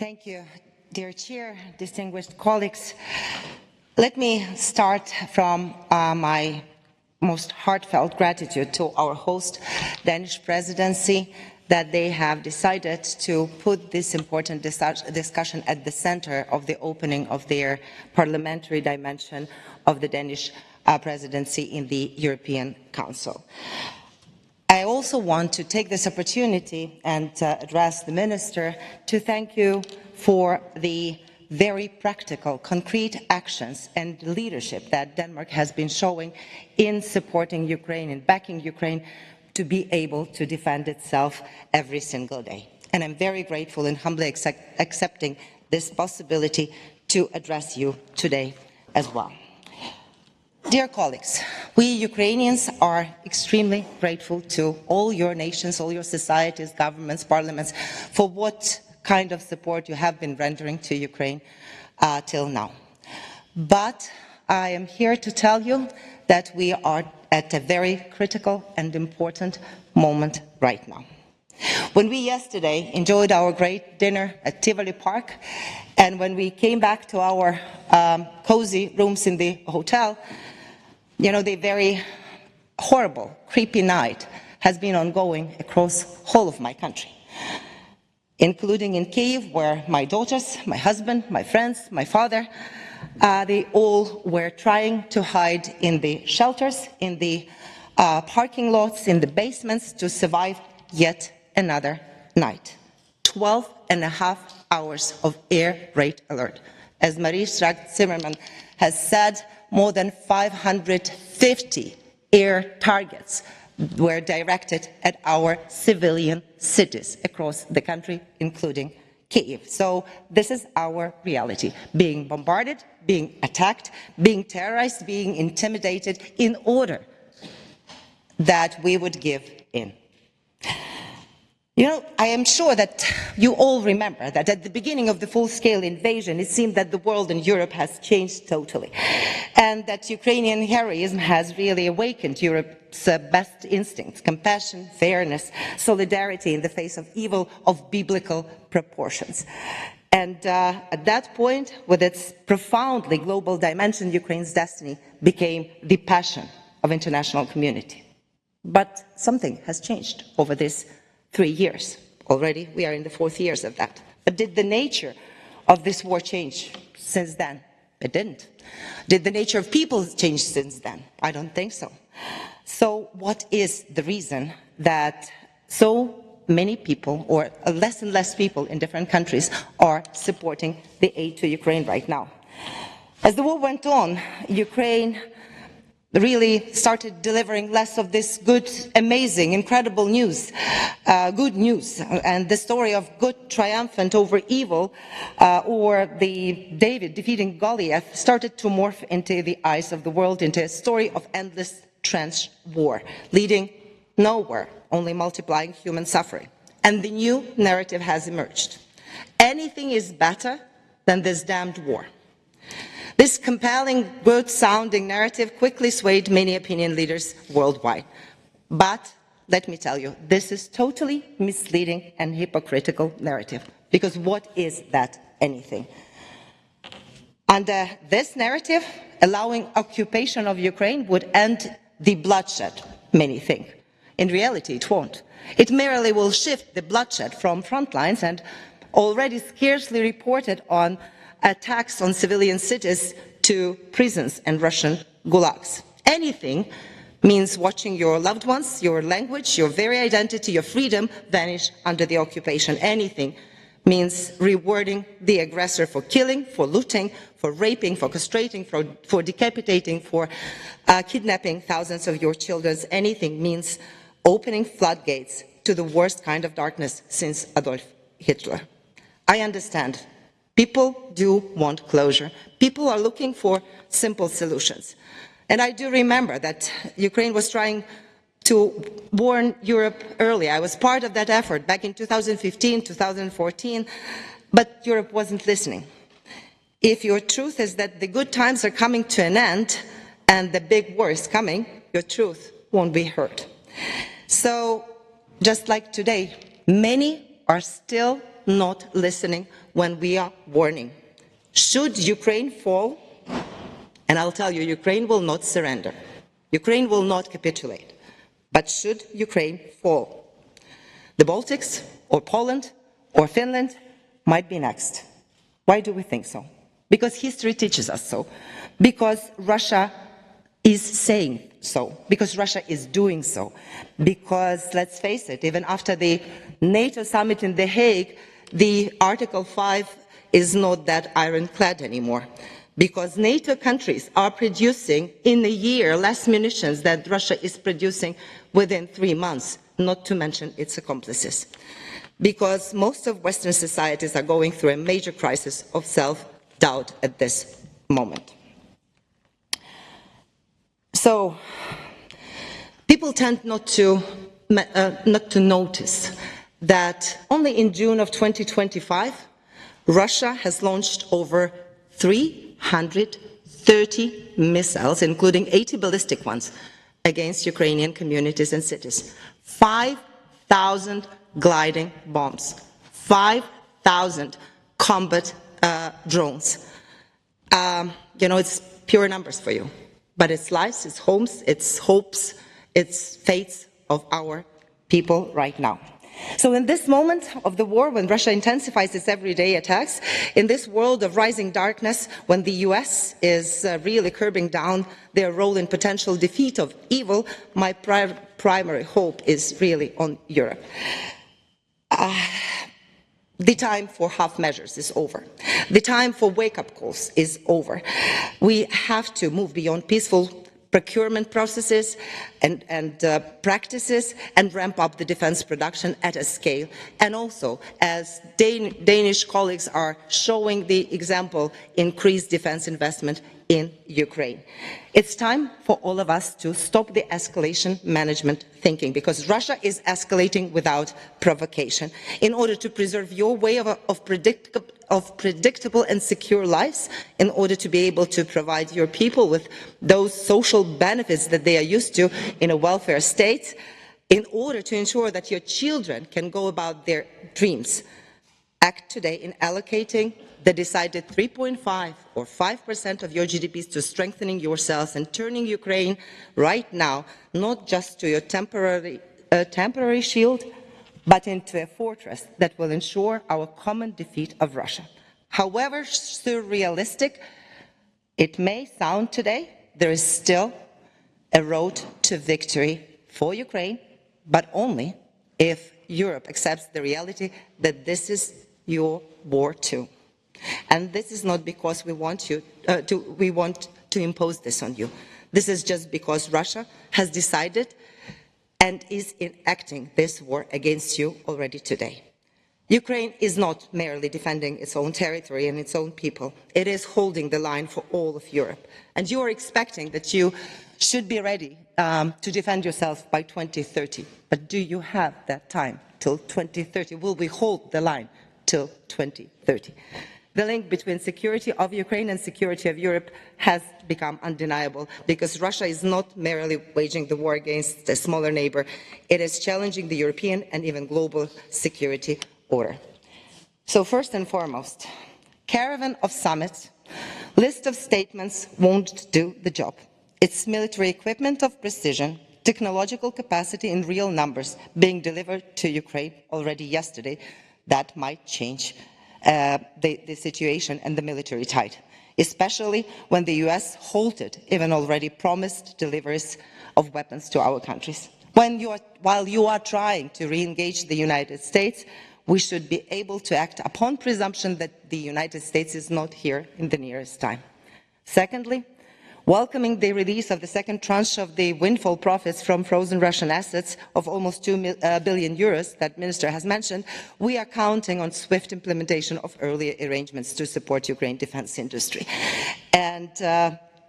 Thank you, dear Chair, distinguished colleagues. Let me start from my most heartfelt gratitude to our host, Danish Presidency, that they have decided to put this important discussion at the center of the opening of their parliamentary dimension of the Danish presidency in the European Council. I also want to take this opportunity and address the Minister to thank you for the very practical, concrete actions and leadership that Denmark has been showing in supporting Ukraine and backing Ukraine to be able to defend itself every single day. And I'm very grateful and humbly accepting this possibility to address you today as well. Dear colleagues, we Ukrainians are extremely grateful to all your nations, all your societies, governments, parliaments, for what kind of support you have been rendering to Ukraine till now. But I am here to tell you that we are at a very critical and important moment right now. When we yesterday enjoyed our great dinner at Tivoli Park, and when we came back to our cozy rooms in the hotel, you know, the very horrible, creepy night has been ongoing across the whole of my country, including in Kyiv, where my daughters, my husband, my friends, my father, they all were trying to hide in the shelters, in the parking lots, in the basements to survive yet another night. 12 and a half hours of air raid alert. As Marie Strack-Zimmermann has said, more than 550 air targets were directed at our civilian cities across the country, including Kyiv. So this is our reality, being bombarded, being attacked, being terrorized, being intimidated in order that we would give in. You know, I am sure that you all remember that at the beginning of the full-scale invasion, it seemed that the world and Europe has changed totally, and that Ukrainian heroism has really awakened Europe's best instincts, compassion, fairness, solidarity in the face of evil of biblical proportions. And at that point, with its profoundly global dimension, Ukraine's destiny became the passion of international community. But something has changed over this 3 years. Already we are in the 4th year of that. But did the nature of this war change since then? It didn't. Did the nature of people change since then? I don't think so. So what is the reason that so many people, or less and less people in different countries, are supporting the aid to Ukraine right now? As the war went on, Ukraine really started delivering less of this good, amazing, incredible news, good news, and the story of good triumphant over evil, or the David defeating Goliath, started to morph into the eyes of the world into a story of endless trench war, leading nowhere, only multiplying human suffering. And the new narrative has emerged. Anything is better than this damned war. This compelling, good-sounding narrative quickly swayed many opinion leaders worldwide. But let me tell you, this is totally misleading and hypocritical narrative. Because what is that anything? Under this narrative, allowing occupation of Ukraine would end the bloodshed, many think. In reality, it won't. It merely will shift the bloodshed from front lines and already scarcely reported on attacks on civilian cities to prisons and Russian gulags. Anything means watching your loved ones, your language, your very identity, your freedom vanish under the occupation. Anything means rewarding the aggressor for killing, for looting, for raping, for castrating, for decapitating, for kidnapping thousands of your children. Anything means opening floodgates to the worst kind of darkness since Adolf Hitler. I understand. People do want closure. People are looking for simple solutions. And I do remember that Ukraine was trying to warn Europe early. I was part of that effort back in 2015, 2014, but Europe wasn't listening. If your truth is that the good times are coming to an end and the big war is coming, your truth won't be heard. So, just like today, many are still not listening when we are warning. Should Ukraine fall, and I'll tell you, Ukraine will not surrender. Ukraine will not capitulate. But should Ukraine fall, the Baltics or Poland or Finland might be next. Why do we think so? Because history teaches us so. Because Russia is saying so. Because Russia is doing so. Because, let's face it, even after the NATO summit in The Hague, the Article 5 is not that ironclad anymore. Because NATO countries are producing in a year less munitions than Russia is producing within 3 months, not to mention its accomplices. Because most of Western societies are going through a major crisis of self-doubt at this moment. So, people tend not to notice that only in June of 2025, Russia has launched over 330 missiles, including 80 ballistic ones, against Ukrainian communities and cities. 5,000 gliding bombs, 5,000 combat drones. It's pure numbers for you, but it's lives, it's homes, it's hopes, it's fates of our people right now. So in this moment of the war, when Russia intensifies its everyday attacks, in this world of rising darkness, when the US is really curbing down their role in potential defeat of evil, my primary hope is really on Europe. The time for half measures is over. The time for wake-up calls is over. We have to move beyond peaceful procurement processes and practices and ramp up the defense production at a scale. And also, as Danish colleagues are showing the example, increase defense investment in Ukraine. It's time for all of us to stop the escalation management thinking, because Russia is escalating without provocation. In order to preserve your way of predictable and secure lives, in order to be able to provide your people with those social benefits that they are used to in a welfare state, in order to ensure that your children can go about their dreams, act today in allocating the decided 3.5 or 5% of your GDPs to strengthening yourselves and turning Ukraine right now, not just to your temporary shield, but into a fortress that will ensure our common defeat of Russia. However surrealistic it may sound today, there is still a road to victory for Ukraine, but only if Europe accepts the reality that this is your war too. And this is not because we want to impose this on you. This is just because Russia has decided and is enacting this war against you already today. Ukraine is not merely defending its own territory and its own people. It is holding the line for all of Europe. And you are expecting that you should be ready to defend yourself by 2030. But do you have that time till 2030? Will we hold the line till 2030? The link between security of Ukraine and security of Europe has become undeniable, because Russia is not merely waging the war against a smaller neighbor. It is challenging the European and even global security order. So first and foremost, caravan of summits, list of statements won't do the job. It's military equipment of precision, technological capacity in real numbers being delivered to Ukraine already yesterday that might change the situation and the military tide, especially when the US halted even already promised deliveries of weapons to our countries. While you are trying to re-engage the United States, we should be able to act upon presumption that the United States is not here in the nearest time. Secondly, welcoming the release of the second tranche of the windfall profits from frozen Russian assets of almost 2 billion euros that Minister has mentioned, we are counting on swift implementation of earlier arrangements to support Ukraine's defense industry. And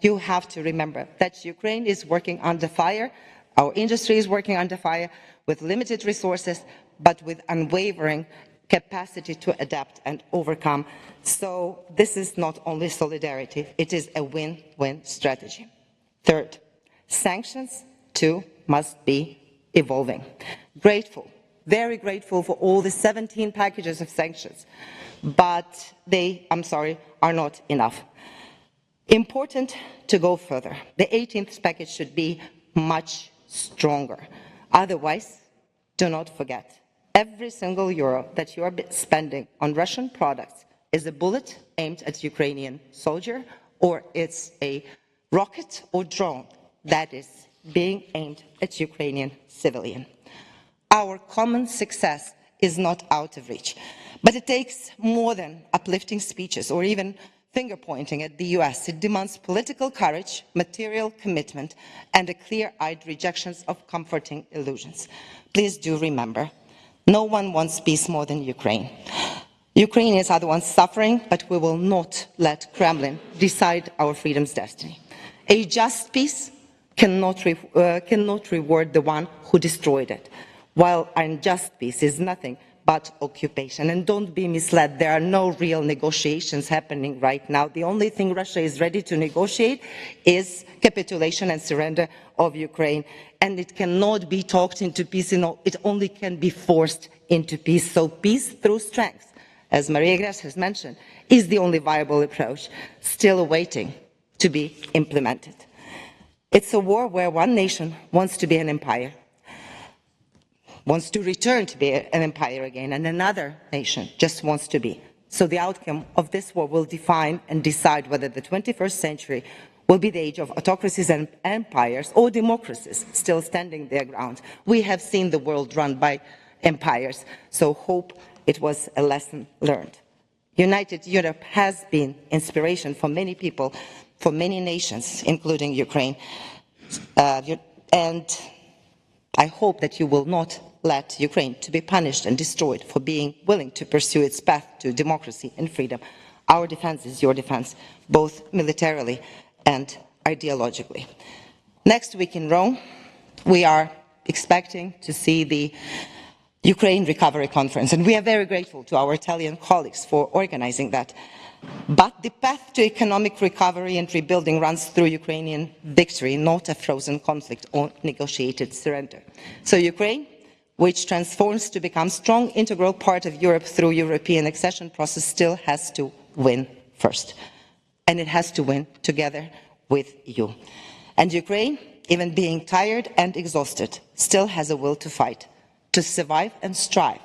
you have to remember that Ukraine is working under fire, our industry is working under fire with limited resources, but with unwavering capacity to adapt and overcome. So this is not only solidarity, it is a win-win strategy. Third, sanctions too must be evolving. Grateful very grateful for all the 17 packages of sanctions, but they, I'm sorry, are not enough. Important to go further. The 18th package should be much stronger. Otherwise, do not forget, every single euro that you are spending on Russian products is a bullet aimed at Ukrainian soldier, or it's a rocket or drone that is being aimed at Ukrainian civilian. Our common success is not out of reach, but it takes more than uplifting speeches or even finger-pointing at the US. It demands political courage, material commitment, and a clear-eyed rejection of comforting illusions. Please do remember, no one wants peace more than Ukraine. Ukrainians are the ones suffering, but we will not let Kremlin decide our freedom's destiny. A just peace cannot reward the one who destroyed it, while unjust peace is nothing but occupation. And don't be misled, there are no real negotiations happening right now. The only thing Russia is ready to negotiate is capitulation and surrender of Ukraine. And it cannot be talked into peace, it only can be forced into peace. So peace through strength, as Maria Grace has mentioned, is the only viable approach, still awaiting to be implemented. It's a war where one nation wants to be an empire, wants to return to be an empire again, and another nation just wants to be. So the outcome of this war will define and decide whether the 21st century will be the age of autocracies and empires, or democracies still standing their ground. We have seen the world run by empires, so hope it was a lesson learned. United Europe has been inspiration for many people, for many nations, including Ukraine. And I hope that you will not let Ukraine to be punished and destroyed for being willing to pursue its path to democracy and freedom. Our defense is your defense, both militarily and ideologically. Next week in Rome, we are expecting to see the Ukraine Recovery Conference, and we are very grateful to our Italian colleagues for organizing that. But the path to economic recovery and rebuilding runs through Ukrainian victory, not a frozen conflict or negotiated surrender. So Ukraine, which transforms to become a strong, integral part of Europe through European accession process, still has to win first. And it has to win together with you. And Ukraine, even being tired and exhausted, still has a will to fight, to survive and strive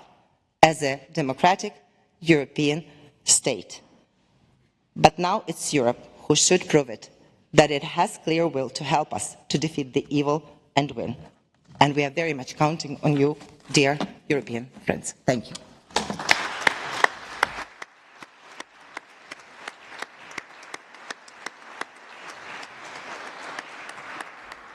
as a democratic European state. But now it's Europe who should prove it, that it has clear will to help us to defeat the evil and win. And we are very much counting on you, dear European friends. Thank you.